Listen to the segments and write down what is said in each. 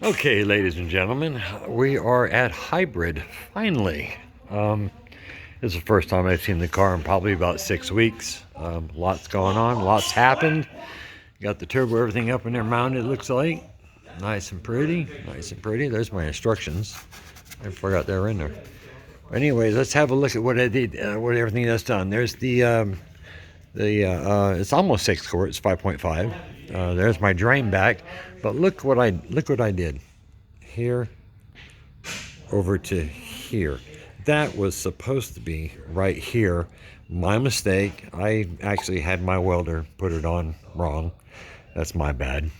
Okay, ladies and gentlemen, we are at Hybrid, finally. This is the first time I've seen the car in probably about 6 weeks. Lots going on, lots happened. Got the turbo, everything up in there mounted, looks like. Nice and pretty, nice and pretty. There's my instructions. I forgot they were in there. Anyways, let's have a look at what I did, what everything that's done. There's it's almost 6 quarts, 5.5. There's my drain back, but look what I did here over to here. That was supposed to be right here. My mistake. I actually had my welder put it on wrong. That's my bad.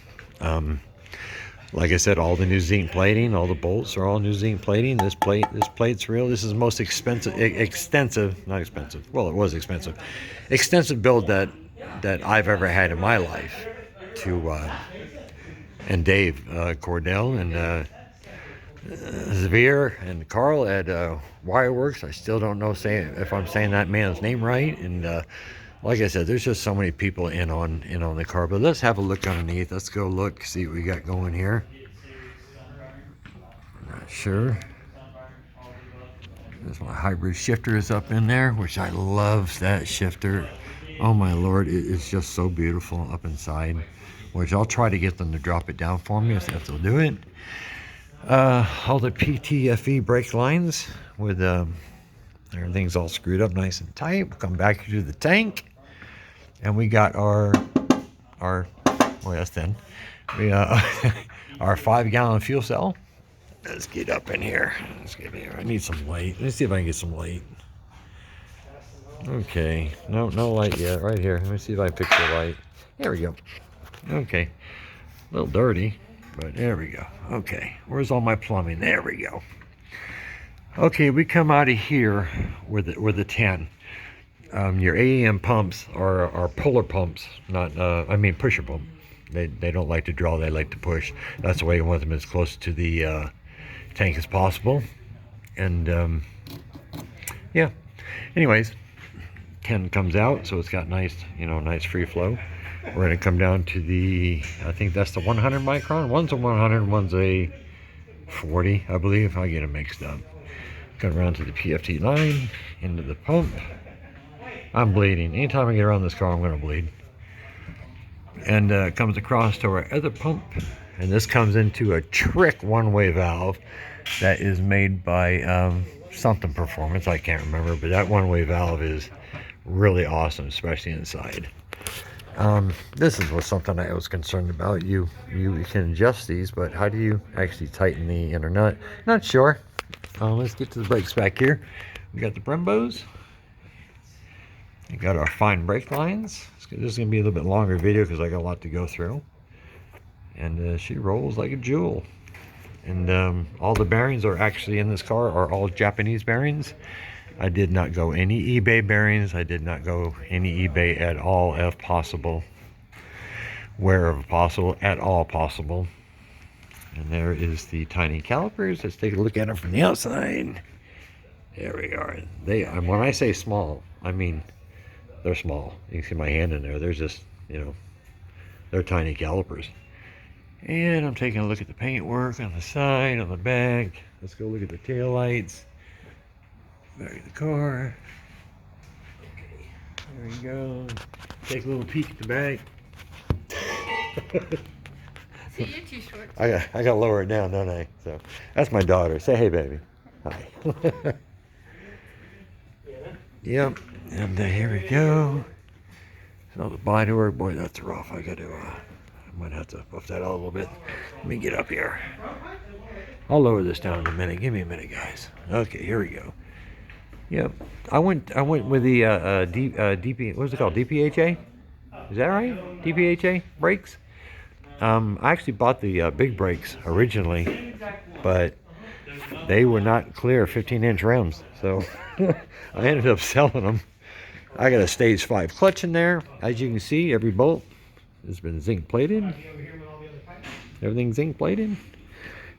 Like I said, all the new zinc plating, all the bolts are all new zinc plating. This plate's real. This is the most not expensive. Well, it was expensive. Extensive build that I've ever had in my life. And Dave Cordell and Xavier and Carl at Wireworks. I still don't know if I'm saying that man's name right. And like I said, there's just so many people in on the car. But let's have a look underneath. Let's go look, see what we got going here. Not sure. There's my hybrid shifter is up in there, which I love that shifter. Oh my Lord, it is just so beautiful up inside. Which I'll try to get them to drop it down for me if they'll do it. All the PTFE brake lines with everything's all screwed up nice and tight. We'll come back to the tank, and we got our well, that's thin. We our 5-gallon fuel cell. Let's get up in here. Let's get here. I need some light. Let's see if I can get some light. Okay, no light yet. Right here. Let me see if I can fix the light. There we go. Okay, a little dirty, but there we go. Okay, where's all my plumbing? There we go. Okay, we come out of here with the 10. Your AEM pumps are puller pumps, not pusher pump. They don't like to draw, they like to push. That's the way you want them as close to the tank as possible. And yeah. Anyways, 10 comes out, so it's got nice free flow. We're going to come down to I think that's the 100 micron. One's a 100, one's a 40, I believe. I get them mixed up. Come around to the PFT line, into the pump. I'm bleeding. Anytime I get around this car, I'm going to bleed. And it comes across to our other pump. And this comes into a trick one-way valve that is made by something Performance. I can't remember, but that one-way valve is really awesome, especially inside. This was something I was concerned about. You can adjust these, but how do you actually tighten the inner nut? Not sure. Let's get to the brakes back here. We got the Brembos. We got our fine brake lines. This is going to be a little bit longer video because I got a lot to go through. And she rolls like a jewel. And all the bearings are actually in this car are all Japanese bearings. I did not go any eBay bearings. I did not go any eBay at all, if possible. Wherever possible, at all possible. And there is the tiny calipers. Let's take a look at them from the outside. There we are. When I say small, I mean they're small. You can see my hand in there. They're just, they're tiny calipers. And I'm taking a look at the paintwork on the side, on the back. Let's go look at the tail lights. Back of the car. There you go. Take a little peek at the back. See, you're too short. I got to lower it down, don't I? So that's my daughter. Say hey, baby. Hi. Yep. And here we go. So the body work, boy, that's rough. I might have to buff that out a little bit. Let me get up here. I'll lower this down in a minute. Give me a minute, guys. Okay, here we go. Yep, I went with the DP. What's it called? DPHA? Is that right? DPHA brakes. I actually bought the big brakes originally, but they were not clear 15-inch rims, so I ended up selling them. I got a stage 5 clutch in there. As you can see, every bolt has been zinc plated. Everything's zinc plated.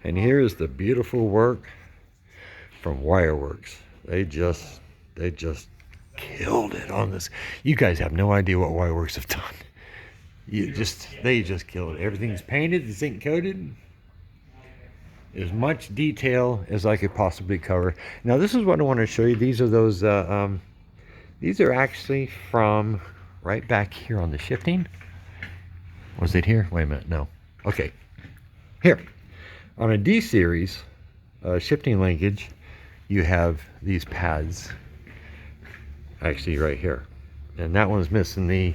And here is the beautiful work from Wireworks. They just killed it on this. You guys have no idea what Wireworks have done. They just killed it. Everything's painted, zinc coated. as much detail as I could possibly cover. Now this is what I want to show you. These are those, these are actually from right back here on the shifting. Was it here? Wait a minute, no. Okay, here. On a D series shifting linkage, you have these pads actually right here. And that one's missing the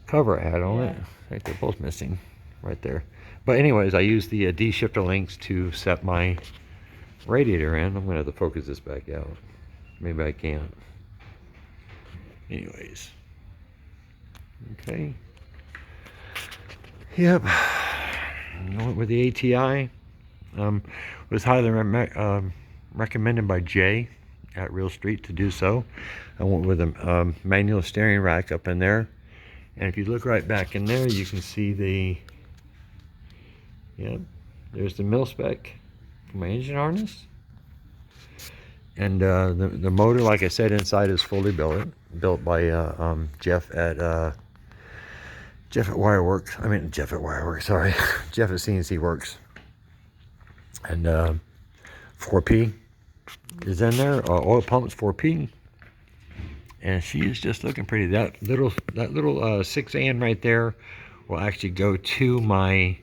cover ad on it. I think they're both missing right there. But anyways, I use the D shifter links to set my radiator in. I'm gonna have to focus this back out. Maybe I can't. Anyways. Okay. Yep. Went with the ATI. Was highly recommended by Jay at Real Street to do so. I went with a manual steering rack up in there. And if you look right back in there, you can see the, yep, there's the mil spec for my engine harness. And the motor, like I said, inside is fully built by Jeff at Wireworks. I mean, Jeff at Wireworks, sorry. Jeff at CNC Works. And 4P is in there, oil pumps 4P. And she is just looking pretty. That little 6N right there will actually go to my,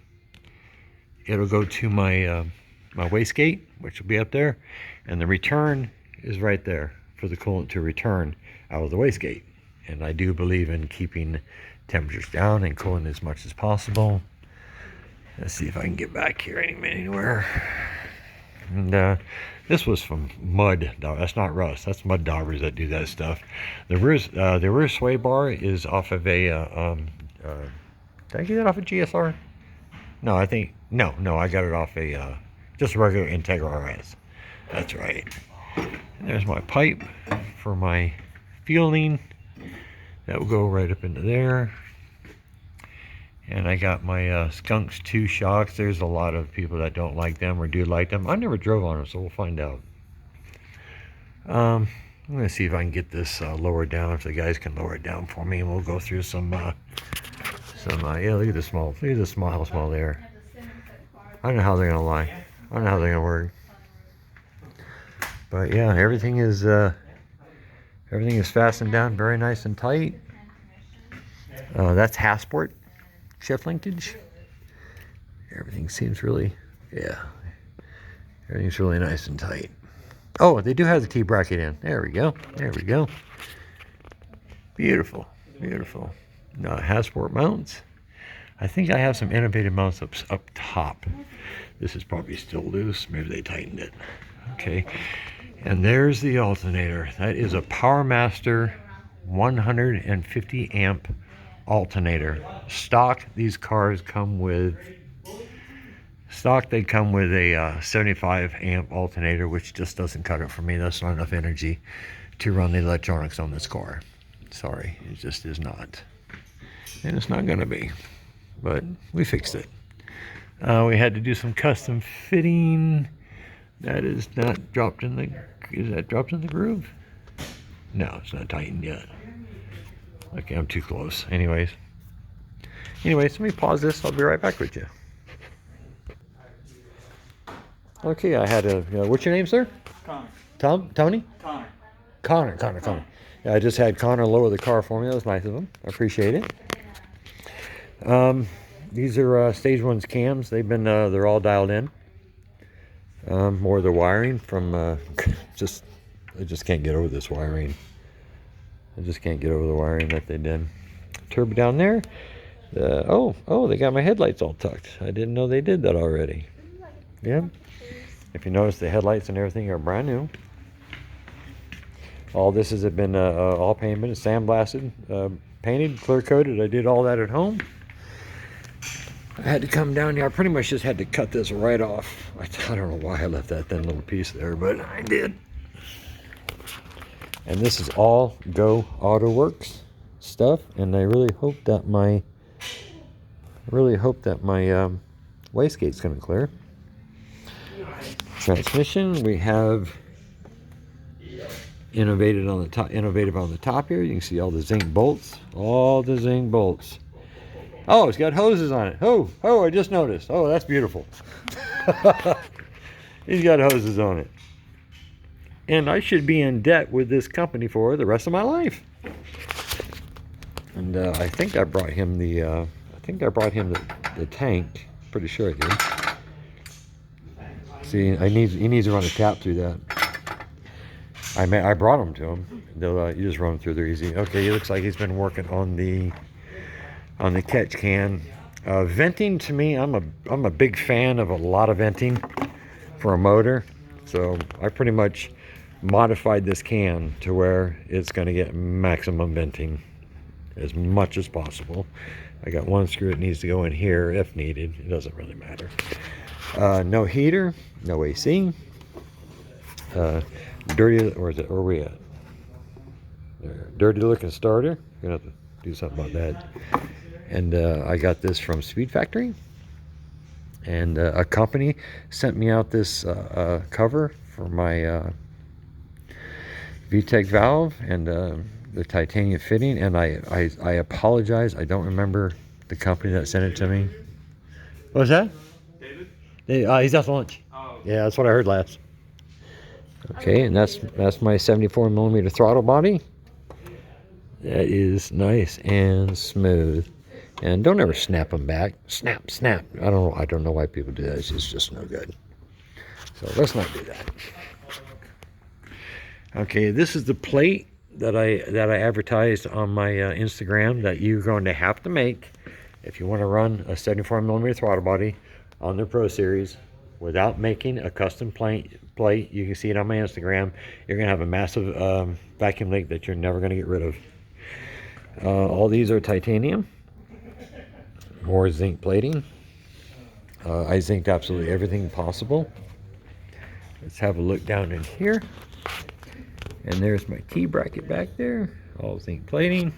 it'll go to my my wastegate, which will be up there, and the return is right there for the coolant to return out of the wastegate. And I do believe in keeping temperatures down and cooling as much as possible. Let's see if I can get back here anywhere. And this was from mud. That's not rust. That's mud daubers that do that stuff. The rear sway bar is off of a. Did I get it off a GSR? No, I think no. I got it off a just a regular Integra RS. That's right. And there's my pipe for my fielding. That will go right up into there. And I got my Skunks 2 shocks. There's a lot of people that don't like them or do like them. I never drove on them, so we'll find out. I'm going to see if I can get this lowered down, if the guys can lower it down for me, and we'll go through some yeah, look at the small, how small they are. I don't know how they're going to lie. I don't know how they're going to work. But yeah, everything is fastened down very nice and tight. That's Hasport shift linkage. Everything seems really, yeah, everything's really nice and tight. Oh, they do have the T-bracket in. There we go. There we go. Beautiful. Beautiful. Hasport mounts. I think I have some innovative mounts up top. This is probably still loose. Maybe they tightened it. Okay. And there's the alternator. That is a PowerMaster 150 amp alternator. Stock, these cars come with they come with a 75 amp alternator, which just doesn't cut it for me. That's not enough energy to run the electronics on this car. Sorry, it just is not, and it's not going to be, but we fixed it. We had to do some custom fitting. That is not dropped in the, is that dropped in the groove? No, it's not tightened yet. Okay, I'm too close. Anyways, let me pause this. I'll be right back with you. Okay, I had a, what's your name, sir? Connor. Tony? Connor. Connor. Yeah, I just had Connor lower the car for me. That was nice of him. I appreciate it. These are Stage 1's cams. They've been, they're all dialed in. More of the wiring from, I just can't get over this wiring. I just can't get over the wiring that they did. Turbo down there. Oh, they got my headlights all tucked. I didn't know they did that already. Yeah. If you notice, the headlights and everything are brand new. All this has been all painted, sandblasted, painted, clear coated. I did all that at home. I had to come down here. I pretty much just had to cut this right off. I don't know why I left that thin little piece there, but I did. And this is all Go AutoWorks stuff, and I really hope that my wastegate's going to clear. Transmission, we have innovative on the top here. You can see all the zinc bolts, Oh, it's got hoses on it. Oh, I just noticed. Oh, that's beautiful. He's got hoses on it. And I should be in debt with this company for the rest of my life. And I think I brought him the tank. Pretty sure I did. See, he needs to run a tap through that. I brought them to him. You just run them through. They're easy. Okay, he looks like he's been working on the catch can. Venting, to me, I'm a big fan of a lot of venting for a motor. So I pretty much modified this can to where it's going to get maximum venting as much as possible. I got one screw that needs to go in here if needed. It doesn't really matter. No heater, no AC. Dirty, or is it? Where are we at? There. Dirty looking starter. Gonna have to do something about that. And I got this from Speed Factory. And a company sent me out this cover for my VTEC valve and the titanium fitting. And I apologize. I don't remember the company that sent it to me. What was that? David? He's out to lunch. Oh. Yeah, that's what I heard last. Okay, and that's my 74 millimeter throttle body. That is nice and smooth. And don't ever snap them back. Snap. I don't know why people do that. It's just no good. So let's not do that. Okay, this is the plate that I advertised on my Instagram that you're going to have to make if you want to run a 74 millimeter throttle body on the Pro Series without making a custom plate. You can see it on my Instagram. You're gonna have a massive vacuum leak that you're never gonna get rid of. All these are titanium. More zinc plating. I zinced absolutely everything possible. Let's have a look down in here. And there's my T-bracket back there. All zinc plating.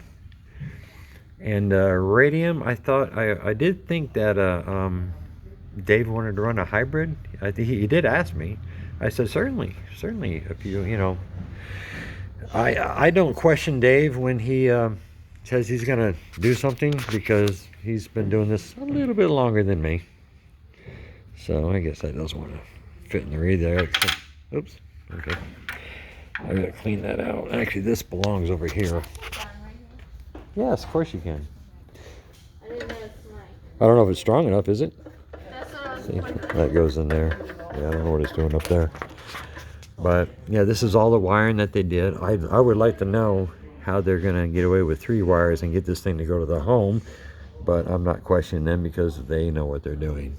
And radium, I did think that Dave wanted to run a hybrid. I think he did ask me. I said, certainly, if you know. I don't question Dave when he says he's going to do something, because he's been doing this a little bit longer than me. So I guess that doesn't want to fit in the reed there. Oops. Okay. I got to clean that out. Actually, this belongs over here. Yes, of course you can. I didn't know it's mine. I don't know if it's strong enough, is it? That's what I was See, wondering. that goes in there. Yeah, I don't know what it's doing up there. But yeah, this is all the wiring that they did. I would like to know how they're going to get away with 3 wires and get this thing to go to the home. But I'm not questioning them, because they know what they're doing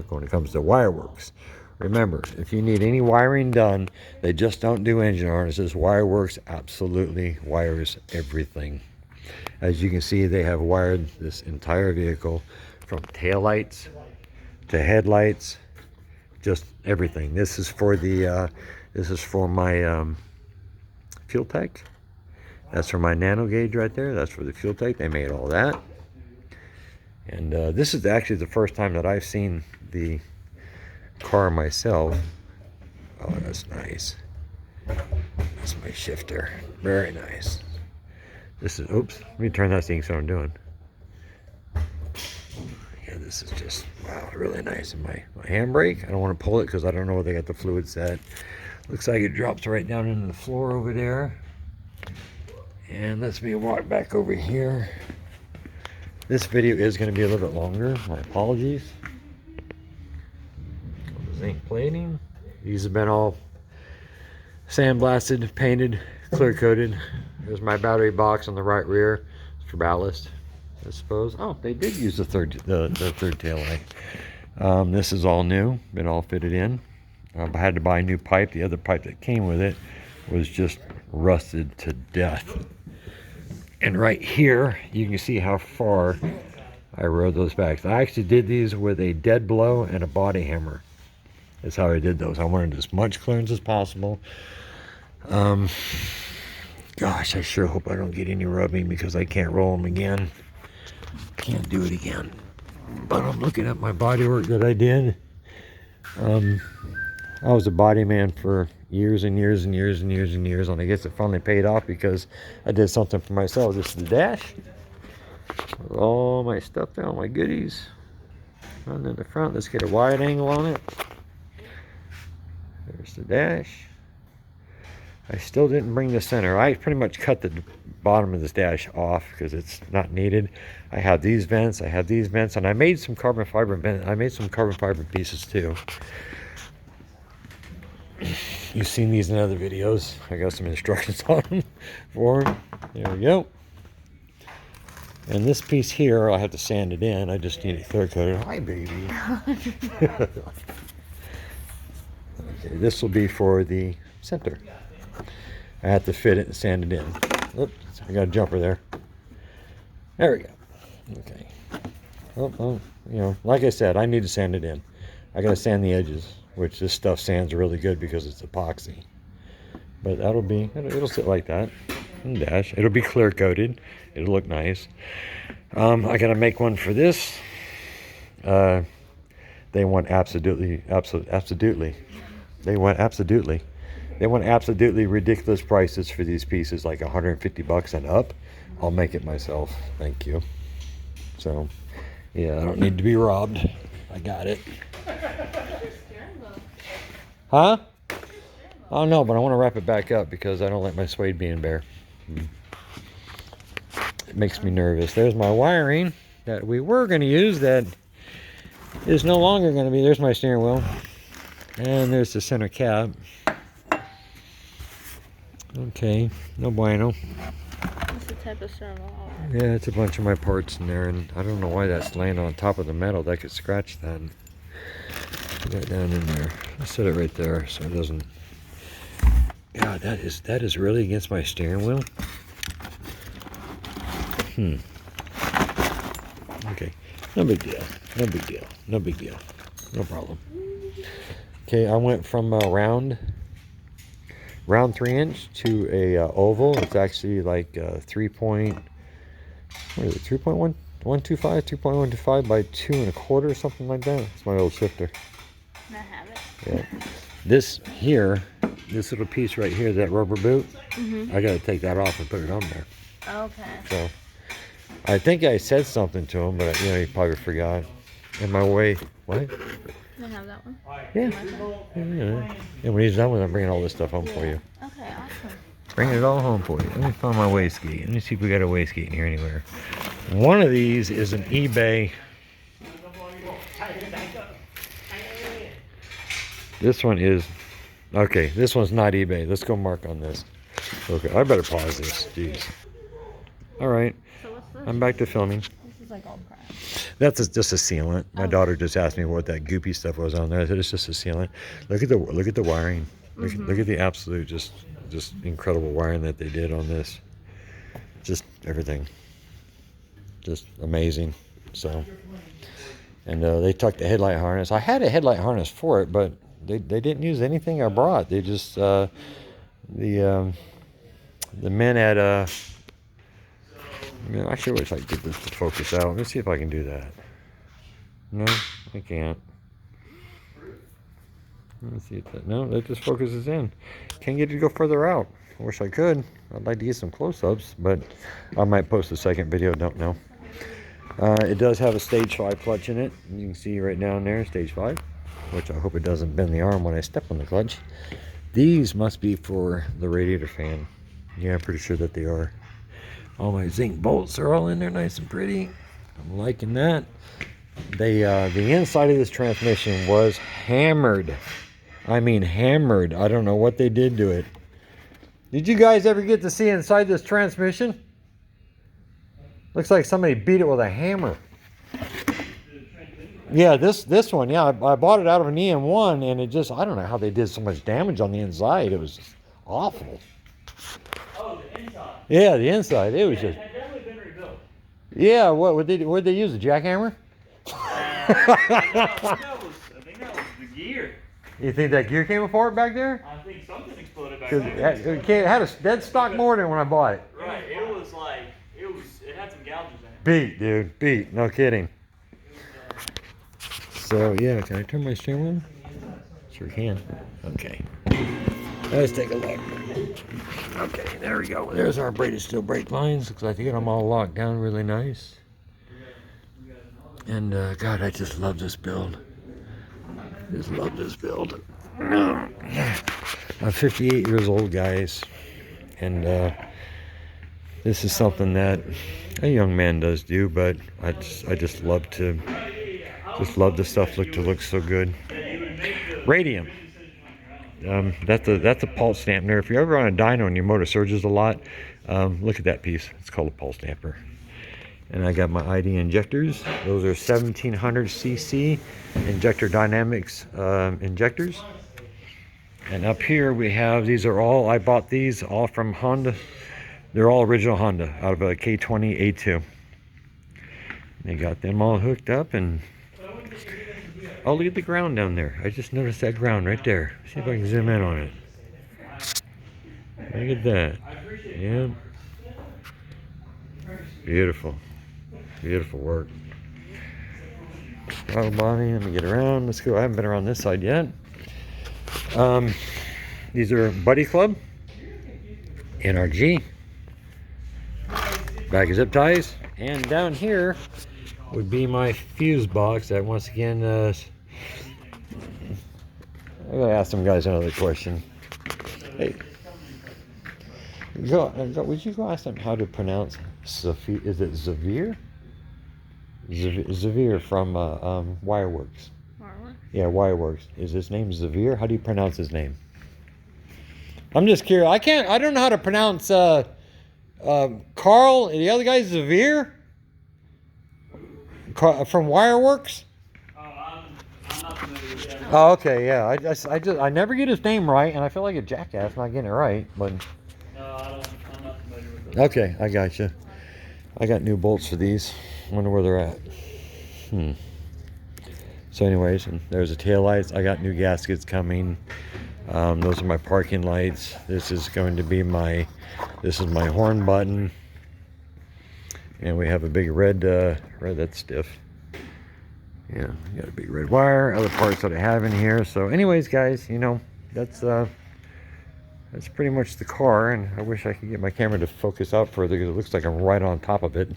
when it comes to Wireworks. Remember, if you need any wiring done, they just don't do engine harnesses. Wireworks absolutely wires everything. As you can see, they have wired this entire vehicle from taillights to headlights, just everything. This is for the this is for my fuel tank. That's for my nano gauge right there. That's for the fuel tank. They made all that. And this is actually the first time that I've seen the car myself. Oh, that's nice. That's my shifter. Very nice. This is, oops, let me turn that thing so I'm doing. Yeah, this is just, wow, really nice. And my handbrake, I don't want to pull it because I don't know where they got the fluid set. Looks like it drops right down into the floor over there. And lets me walk back over here. This video is going to be a little bit longer. My apologies. Zinc plating. These have been all sandblasted, painted, clear coated. There's my battery box on the right rear for ballast, I suppose. Oh, they did use the third tail light. This is all new, been all fitted in. I had to buy a new pipe. The other pipe that came with it was just rusted to death. And right here, you can see how far I rode those back. I actually did these with a dead blow and a body hammer. That's how I did those. I wanted as much clearance as possible. Gosh, I sure hope I don't get any rubbing, because I can't roll them again. Can't do it again. But I'm looking at my body work that I did. I was a body man for years and years and years and years and years, and I guess it finally paid off because I did something for myself. This is the dash. All my stuff there, all my goodies. And then the front, let's get a wide angle on it. There's the dash. I still didn't bring the center. I pretty much cut the bottom of this dash off because it's not needed. I have these vents, I have these vents, and I made some carbon fiber vent. I made some carbon fiber pieces too. You've seen these in other videos. I got some instructions on them for them. There we go. And this piece here, I have to sand it in. I just need it clear coated. Hi, baby. Okay, this will be for the center. I have to fit it and sand it in. Oops, I got a jumper there. There we go. Okay. Oh, you know, like I said, I need to sand it in. I got to sand the edges, which this stuff sands really good because it's epoxy. But that'll be, it'll sit like that. And dash. It'll be clear coated. It'll look nice. I gotta make one for this. They want absolutely. They want absolutely ridiculous prices for these pieces, like 150 bucks and up. I'll make it myself. Thank you. So, yeah, I don't need to be robbed. I got it. Huh? Oh no, but I want to wrap it back up because I don't like my suede being bare. It makes me nervous. There's my wiring that we were going to use that is no longer going to be. There's my steering wheel. And there's the center cap. Okay, no bueno. What's the type of steering wheel? Yeah, it's a bunch of my parts in there, and I don't know why that's laying on top of the metal. That could scratch that. Put that down in there. Let's set it right there so it doesn't. God, that is really against my steering wheel. Okay, no big deal. No big deal. No big deal. No problem. Okay, I went from a round 3-inch to a oval. It's actually like 3.125 by 2 1/4, something like that. It's my old shifter. I have it. Yeah. This here, this little piece right here, that rubber boot, I got to take that off and put it on there. Okay. So I think I said something to him, but you know, he probably forgot. In my way, what? I have that one. Yeah. Yeah. And when he's done with it, I'm bringing all this stuff home for you. Okay, awesome. Bringing it all home for you. Let me find my wastegate. Let me see if we got a wastegate in here anywhere. One of these is an eBay. This one is, okay, this one's not eBay. Let's go mark on this. Okay, I better pause this. Jeez. All right, So what's this? I'm back to filming. This is like all crap. That's just a sealant. My daughter just asked me what that goopy stuff was on there. I said it's just a sealant. Look at the wiring. Look at the absolute just incredible wiring that they did on this. Just everything. Just amazing. So, and they tucked the headlight harness. I had a headlight harness for it, but they didn't use anything I brought. They just the men at I actually wish I could get this to focus out. Let me see if I can do that. No, I can't. Let's see if that. No, that just focuses in. Can't get it to go further out. I wish I could. I'd like to get some close-ups, but I might post a second video. Don't know. It does have a stage 5 clutch in it. You can see right down there, stage 5, which I hope it doesn't bend the arm when I step on the clutch. These must be for the radiator fan. Yeah, I'm pretty sure that they are. All my zinc bolts are all in there nice and pretty. I'm liking that. The inside of this transmission was hammered. I mean hammered. I don't know what they did to it. Did you guys ever get to see inside this transmission? Looks like somebody beat it with a hammer. Yeah, this one, yeah, I bought it out of an EM1, and it just, I don't know how they did so much damage on the inside. It was awful. Oh, the inside. Yeah, the inside, it was Yeah, just, it had definitely been rebuilt. yeah, what'd they use, a jackhammer? I think that was the gear. You think that gear came apart back there? I think something exploded back Because there. it had a dead stock motor when I bought it. Right, it was like, it had some gouges in it. Beat, dude, beat, no kidding. So, yeah, can I turn my steering wheel? Sure can. Okay. Let's take a look. Okay, there we go. There's our braided steel brake lines. Looks like they got them all locked down really nice. And God, I just love this build. Just love this build. I'm 58 years old, guys, and this is something that a young man does do, but I just love the stuff to look so good. Radium. That's a pulse dampener. If you're ever on a dyno and your motor surges a lot, look at that piece. It's called a pulse damper. And I got my ID injectors. Those are 1700 cc Injector Dynamics injectors. And up here we have, these are all, I bought these all from Honda. They're all original Honda out of a K20 A2. They got them all hooked up, and oh, look at the ground down there. I just noticed that ground right there. See if I can zoom in on it. Look at that. Yeah. Beautiful. Beautiful work. Throttle body, let me get around. Let's go. I haven't been around this side yet. These are Buddy Club, NRG, bag of zip ties, and down here would be my fuse box that once again, I gotta ask some guys another question. Hey, would you go ask them how to pronounce Zafir? Is it Zavir? Zavir from Wireworks. Marla? Yeah, Wireworks. Is his name Zavir? How do you pronounce his name? I'm just curious. I don't know how to pronounce Carl. The other guy Zavir from Wireworks. Oh, I'm not familiar with that. Oh, okay, yeah. I never get his name right, and I feel like a jackass not getting it right. But No, I'm not familiar with that. okay, I got you. I got new bolts for these. Wonder where they're at. So anyways, and there's the tail lights. I got new gaskets coming. Those are my parking lights. This is going to be this is my horn button. And we have a big red that's stiff. Yeah, got a big red wire, other parts that I have in here. So anyways, guys, you know, that's pretty much the car, and I wish I could get my camera to focus out further because it looks like I'm right on top of it.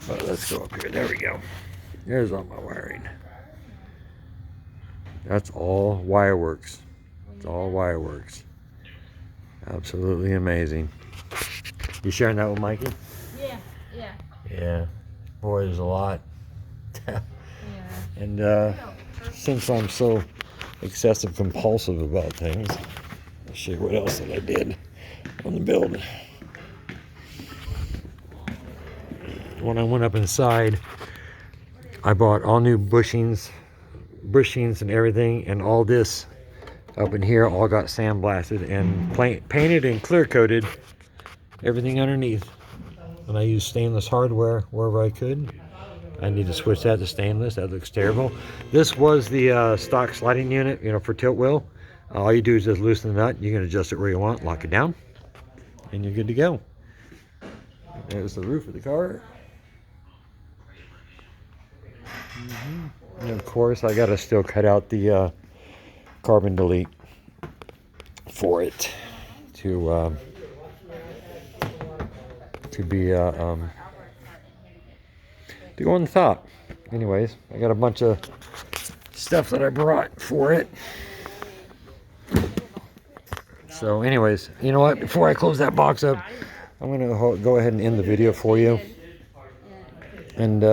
But let's go up here. There we go. There's all my wiring. That's all Wireworks. It's all Wireworks. Absolutely amazing. You sharing that with Mikey? Yeah, yeah, Yeah. Boy, there's a lot. yeah. And since I'm so excessive compulsive about things, I'll show you what else that I did on the build. When I went up inside, I bought all new bushings and everything, and all this up in here all got sandblasted and painted and clear coated everything underneath. And I used stainless hardware wherever I could. I need to switch that to stainless. That looks terrible. This was the stock sliding unit, you know, for tilt wheel. All you do is just loosen the nut. You can adjust it where you want, lock it down, and you're good to go. There's the roof of the car. And of course, I gotta still cut out the carbon delete for it to be to go on the top. Anyways, I got a bunch of stuff that I brought for it. So anyways, you know what? Before I close that box up, I'm gonna go ahead and end the video for you. And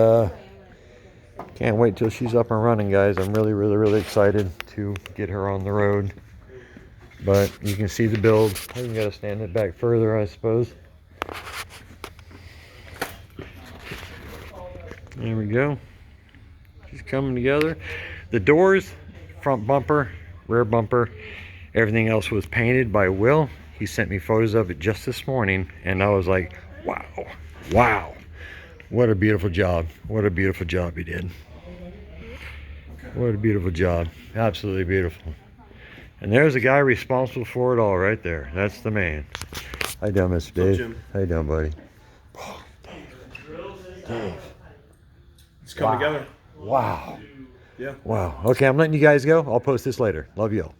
can't wait till she's up and running, guys. I'm really excited to get her on the road. But you can see the build. I even gotta stand it back further, I suppose. There we go. She's coming together. The doors, front bumper, rear bumper, everything else was painted by Will. He sent me photos of it just this morning, and I was like, wow. What a beautiful job. What a beautiful job he did. What a beautiful job. Absolutely beautiful. And there's a guy responsible for it all right there. That's the man. How you doing, Mr. Dave? Jim? How you doing, buddy? Dave. It's coming together. Wow. Yeah. Wow. Okay, I'm letting you guys go. I'll post this later. Love you all.